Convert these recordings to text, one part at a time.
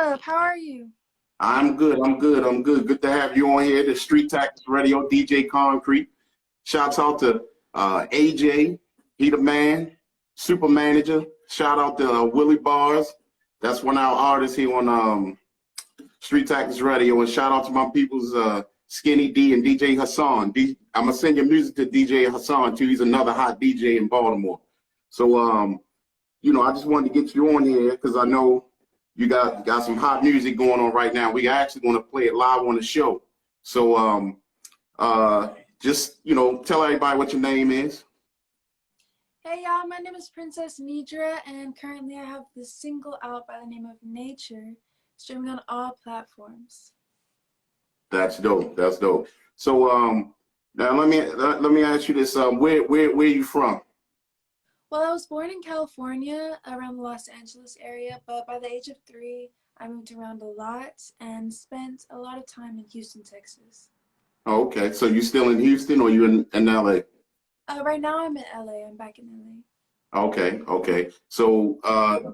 up? How are you? I'm good. I'm good. I'm good. Good to have you on here. The Street Tactics Radio, DJ Concrete. Shouts out to AJ, he the man, super manager. Shout out to Willie Bars. That's one of our artists here on Street Tactics Radio. And shout out to my people's Skinny D and DJ Hassan. I'm going to send your music to DJ Hassan, too. He's another hot DJ in Baltimore. So, I just wanted to get you on here because I know you got some hot music going on right now. We actually going to play it live on the show. So just, tell everybody what your name is. Hey y'all, my name is Prinzzess Nedra, and currently I have this single out by the name of Nature, streaming on all platforms. That's dope. That's dope. So now let me ask you this: where are you from? Well, I was born in California, around the Los Angeles area, but by the age of 3, I moved around a lot and spent a lot of time in Houston, Texas. Oh, okay. So you still in Houston, or you in LA? Right now I'm in LA. I'm back in LA. Okay. Okay. So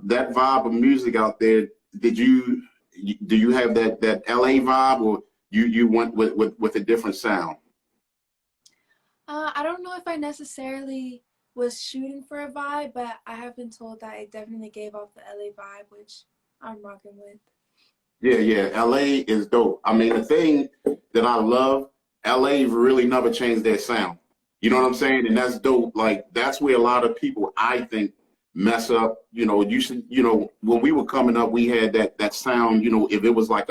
that vibe of music out there, do you have that LA vibe, or you went with a different sound? I don't know if I necessarily was shooting for a vibe, but I have been told that it definitely gave off the LA vibe, which I'm rocking with. Yeah, LA is dope. I mean, the thing that I love, LA really never changed their sound. You know what I'm saying? And that's dope. Like, that's where a lot of people, I think, mess up. When we were coming up, we had that sound, if it was like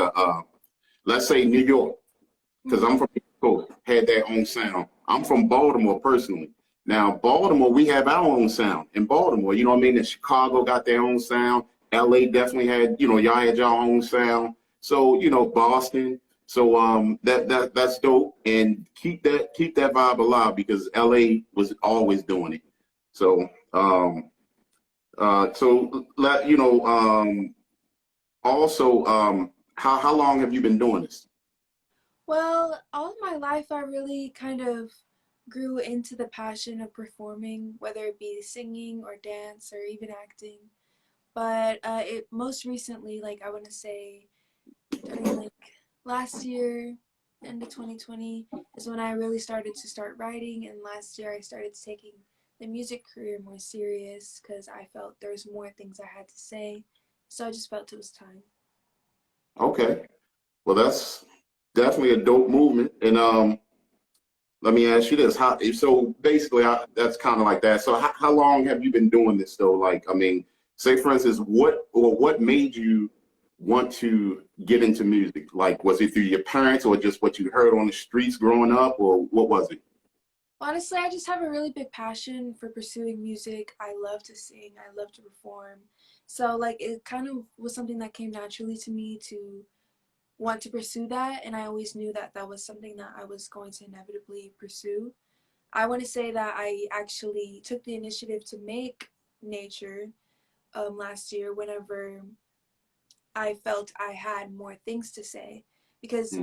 let's say New York, because I'm from New York, had their own sound. I'm from Baltimore personally. Now, Baltimore, we have our own sound in Baltimore. You know what I mean? And Chicago got their own sound. LA definitely had, y'all had your own sound. So, Boston. So that's dope. And keep that vibe alive, because LA was always doing it. So how long have you been doing this? Well, all of my life I really kind of grew into the passion of performing, whether it be singing or dance or even acting. But it most recently, like I want to say, during last year, end of 2020, is when I really started to writing. And last year I started taking the music career more serious because I felt there was more things I had to say. So I just felt it was time. Okay. Well, that's definitely a dope movement. And let me ask you this: so basically, that's kind of like that. So how long have you been doing this though? Like, I mean, say for instance, what made you want to get into music? Like, was it through your parents, or just what you heard on the streets growing up, or what was it? Honestly, I just have a really big passion for pursuing music. I love to sing. I love to perform. So it kind of was something that came naturally to me to want to pursue that, and I always knew that that was something that I was going to inevitably pursue. I want to say that I actually took the initiative to make Nature last year whenever I felt I had more things to say, because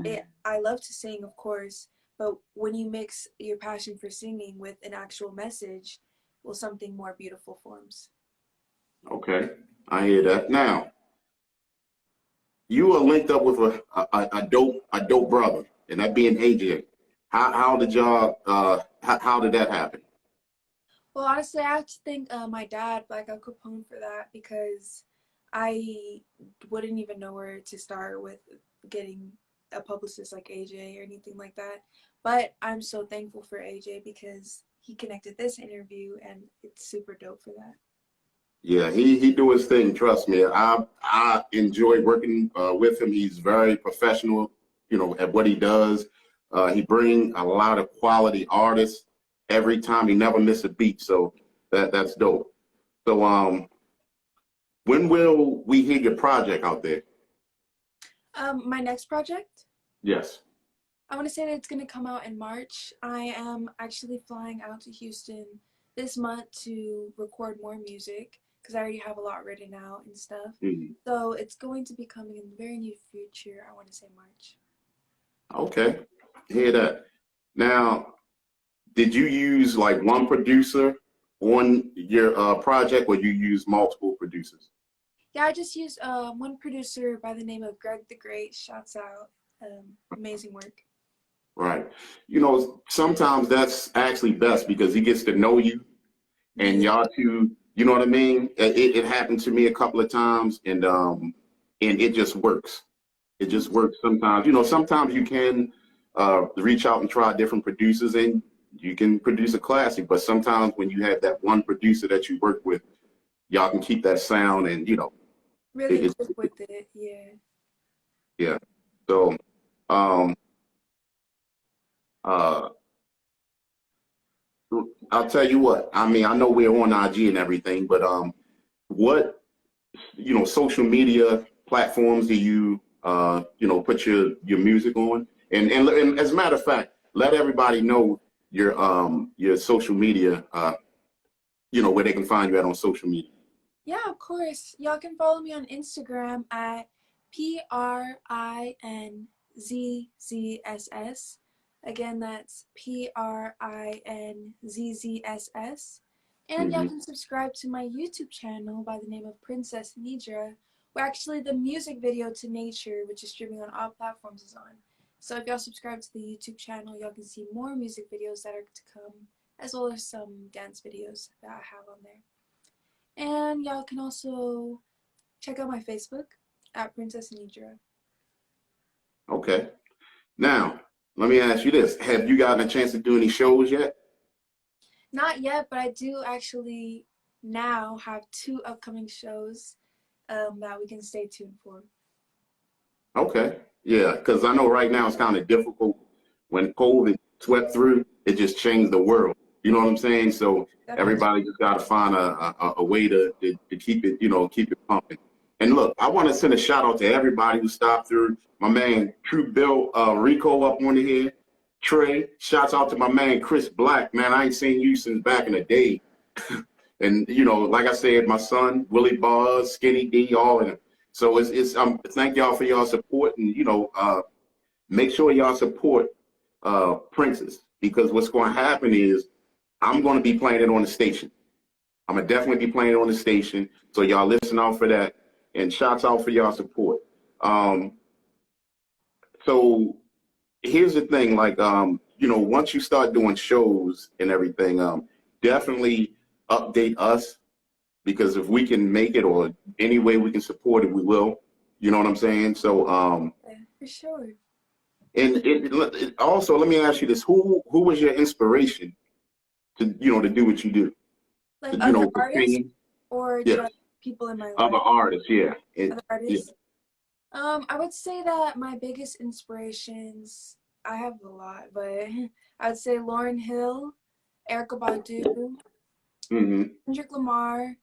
I love to sing, of course, but when you mix your passion for singing with an actual message, well, something more beautiful forms. Okay, I hear that. Now, you are linked up with a dope brother, and that being AJ. How did y'all how did that happen? Well, honestly, I have to thank my dad, Black Al Capone, for that, because I wouldn't even know where to start with getting a publicist like AJ or anything like that. But I'm so thankful for AJ because he connected this interview, and it's super dope for that. Yeah, he do his thing. Trust me, I enjoy working with him. He's very professional, at what he does. He bring a lot of quality artists every time. He never miss a beat. So that's dope. So when will we hear your project out there? My next project? Yes. I want to say that it's going to come out in March. I am actually flying out to Houston this month to record more music, because I already have a lot written out and stuff. So it's going to be coming in the very near future. I want to say March. Okay, hear that. Now, did you use like one producer on your project, or you use multiple producers? Yeah, I just used one producer by the name of Greg the Great. Shouts out. Amazing work. Right. Sometimes that's actually best because he gets to know you and Yeah. y'all two, you know what I mean? It happened to me a couple of times and it just works. It just works sometimes. Sometimes you can reach out and try different producers and you can produce a classic, but sometimes when you have that one producer that you work with, y'all can keep that sound and Really click with it. Yeah. yeah. So um uh I'll tell you what, I mean, I know we're on IG and everything, but what social media platforms do you put your music on? And as a matter of fact, let everybody know your social media, where they can find you at on social media. Yeah, of course. Y'all can follow me on Instagram at PRINZZSS. Again, that's PRINZZSS. And y'all Hmm. can subscribe to my YouTube channel by the name of Prinzzess Nedra, where actually the music video to Nature, which is streaming on all platforms, is on. So if y'all subscribe to the YouTube channel, y'all can see more music videos that are to come, as well as some dance videos that I have on there. And y'all can also check out my Facebook at Prinzzess Nedra. Okay. Now, let me ask you this. Have you gotten a chance to do any shows yet? Not yet, but I do actually now have 2 upcoming shows that we can stay tuned for. Okay. Yeah, because I know right now it's kind of difficult. When COVID swept through, it just changed the world. You know what I'm saying? So Definitely. everybody just got to find a way to keep it, keep it pumping. And look, I want to send a shout out to everybody who stopped through. My man, True Bill Rico up on here. Trey, shouts out to my man, Chris Black. Man, I ain't seen you since back in the day. And, like I said, my son, Willie Buzz, Skinny D, all of them. So it's thank y'all for y'all support and, make sure y'all support Prinzzess, because what's going to happen is I'm going to be playing it on the station. I'm going to definitely be playing it on the station. So y'all listen out for that, and shouts out for y'all support. So here's the thing, like, once you start doing shows and everything, definitely update us, because if we can make it or any way we can support it, we will. You know what I'm saying? So, Yeah, for sure. and also, let me ask you this: who was your inspiration to do what you do? Like To, other to artists sing? or Yes, just people in my other life? artists, yeah, Other yeah. artists? I would say that my biggest inspirations, I have a lot, but I would say Lauryn Hill, Erykah Badu, Hmm. Kendrick Lamar,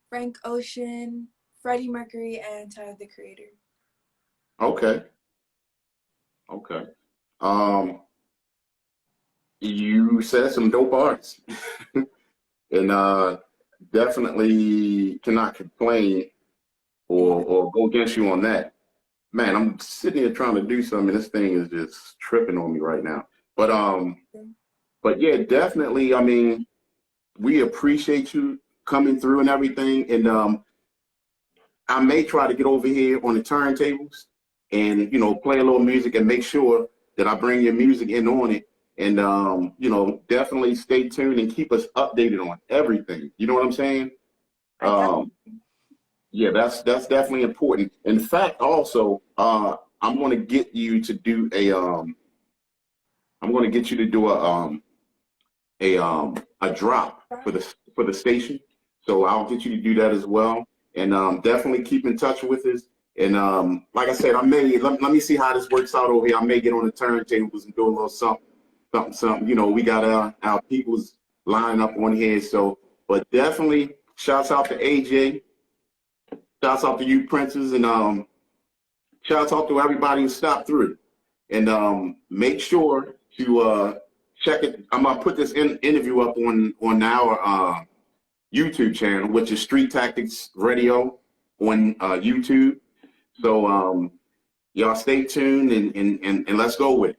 Frank Ocean, Freddie Mercury, and Tyler the Creator. Okay, okay. Um, you said some dope artists, and definitely cannot complain Yeah. or go against you on that. Man, I'm sitting here trying to do something. This thing is just tripping on me right now. But yeah, definitely. I mean, we appreciate you coming through and everything. And I may try to get over here on the turntables and play a little music and make sure that I bring your music in on it. And definitely stay tuned and keep us updated on everything. You know what I'm saying? I Um, yeah, that's definitely important. In fact, also, I'm going to get you to do I'm going to get you to do a drop for definitely. the station. So I'll get you to do that as well, and definitely keep in touch with us. And like I said, I may let me see how this works out over here. I may get on the turntables and do a little something. We got our people's lining up on here. So, but definitely, shouts out to AJ, shouts out to you, Princes, and shouts out to everybody who stopped through. And make sure to check it. I'm gonna put this interview up on our YouTube channel, which is Street Tactics Radio on YouTube. So y'all stay tuned and let's go with it.